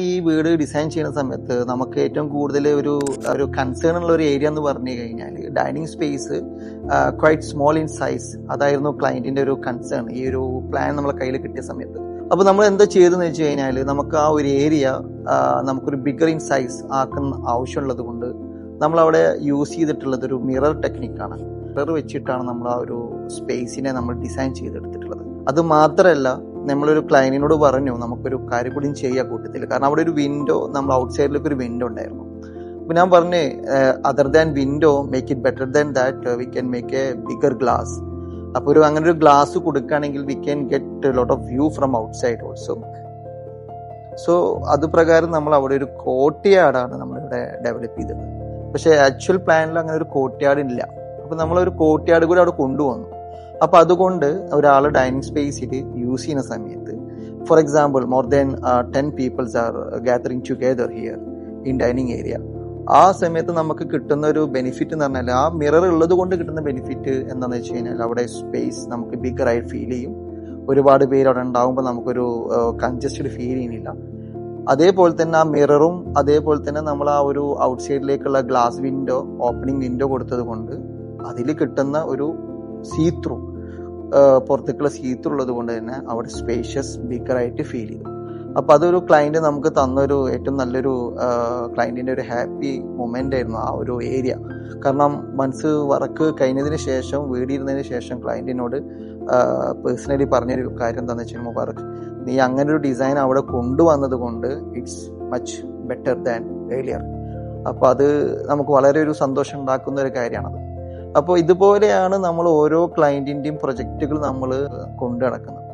ഈ വീട് ഡിസൈൻ ചെയ്യുന്ന സമയത്ത് നമുക്ക് ഏറ്റവും കൂടുതൽ ഒരു കൺസേൺ ഉള്ള ഒരു ഏരിയ എന്ന് പറഞ്ഞു കഴിഞ്ഞാൽ dining space quite small in size. അതായിരുന്നു ക്ലയന്റിന്റെ ഒരു കൺസേൺ ഈ ഒരു പ്ലാൻ നമ്മളെ കയ്യിൽ കിട്ടിയ സമയത്ത്. അപ്പൊ നമ്മൾ എന്താ ചെയ്തെന്ന് വെച്ച് കഴിഞ്ഞാൽ നമുക്ക് ആ ഒരു ഏരിയ നമുക്കൊരു ബിഗർ ഇൻ സൈസ് ആക്കുന്ന ആവശ്യമുള്ളത് കൊണ്ട് നമ്മൾ അവിടെ യൂസ് ചെയ്തിട്ടുള്ളത് ഒരു മിറർ ടെക്നിക്കാണ്. മിറർ വെച്ചിട്ടാണ് നമ്മൾ ആ ഒരു സ്പേസിനെ നമ്മൾ ഡിസൈൻ ചെയ്തെടുത്തിട്ടുള്ളത്. അത് മാത്രമല്ല, നമ്മളൊരു ക്ലയന്റിനോട് പറഞ്ഞു നമുക്കൊരു കാര്യം കൂടി ചെയ്യാൻ കൂട്ടത്തിൽ. കാരണം അവിടെ ഒരു വിൻഡോ, നമ്മൾ ഔട്ട് സൈഡിലേക്ക് ഒരു വിൻഡോ ഉണ്ടായിരുന്നു. അപ്പൊ ഞാൻ പറഞ്ഞേ other than window make it better than that we can make A bigger glass. അപ്പൊ അങ്ങനെ ഒരു ഗ്ലാസ് കൊടുക്കുകയാണെങ്കിൽ we can get lot of view from out side also. So അത് പ്രകാരം നമ്മൾ അവിടെ ഒരു കോർട്ട്യാർഡാണ് നമ്മളിവിടെ ഡെവലപ്പ് ചെയ്തത്. പക്ഷെ ആക്ച്വൽ പ്ലാനിൽ അങ്ങനെ ഒരു കോർട്ട്യാർഡ് ഇല്ല. അപ്പൊ നമ്മളൊരു കോർട്ട്യാർഡ് കൂടി അവിടെ കൊണ്ടുവന്നു. അപ്പൊ അതുകൊണ്ട് ഒരാൾ ഡൈനിങ് സ്പേസിൽ യൂസ് ചെയ്യുന്ന സമയത്ത്, for example more than 10 people's R gathering together here in dining area, ആ സമയത്ത് നമുക്ക് കിട്ടുന്ന ഒരു ബെനിഫിറ്റ് എന്ന് പറഞ്ഞാൽ ആ മിറർ ഉള്ളത് കൊണ്ട് കിട്ടുന്ന ബെനിഫിറ്റ് എന്താണെന്ന് വെച്ച് കഴിഞ്ഞാൽ അവിടെ സ്പേസ് നമുക്ക് ബിഗർ ആയിട്ട് ഫീൽ ചെയ്യും. ഒരുപാട് പേര് അവിടെ ഉണ്ടാകുമ്പോൾ നമുക്കൊരു കൺജസ്റ്റഡ് ഫീൽ ചെയ്യുന്നില്ല. അതേപോലെ തന്നെ ആ മിററും അതേപോലെ തന്നെ നമ്മൾ ആ ഒരു ഔട്ട് സൈഡിലേക്കുള്ള ഗ്ലാസ് വിൻഡോ, ഓപ്പണിംഗ് വിൻഡോ കൊടുത്തത് കൊണ്ട് അതിൽ കിട്ടുന്ന ഒരു സീത്രൂ, പുറത്തേക്കുള്ള സീത്രൂ ഉള്ളത് കൊണ്ട് തന്നെ അവിടെ സ്പേഷ്യസ് ബിഗറായിട്ട് ഫീൽ ചെയ്തു. അപ്പൊ അതൊരു ക്ലയന്റ് നമുക്ക് തന്നൊരു ഏറ്റവും നല്ലൊരു ക്ലയന്റിന്റെ ഒരു ഹാപ്പി മൊമെന്റ് ആയിരുന്നു ആ ഒരു ഏരിയ. കാരണം മനസ്സ് വർക്ക് കഴിഞ്ഞതിന് ശേഷം, വീടിയിരുന്നതിന് ശേഷം ക്ലയന്റിനോട് പേഴ്സണലി പറഞ്ഞൊരു കാര്യം എന്താണെന്ന് വെച്ചാൽ, മുബാറക് നീ അങ്ങനെ ഒരു ഡിസൈൻ അവിടെ കൊണ്ടുവന്നത് കൊണ്ട് it's much better than earlier. അപ്പൊ അത് നമുക്ക് വളരെ ഒരു സന്തോഷം ഉണ്ടാക്കുന്ന ഒരു കാര്യമാണത്. അപ്പോൾ ഇതുപോലെയാണ് നമ്മൾ ഓരോ ക്ലയന്റിന്റെയും പ്രൊജക്റ്റുകൾ നമ്മൾ കൊണ്ടു നടക്കുന്നത്.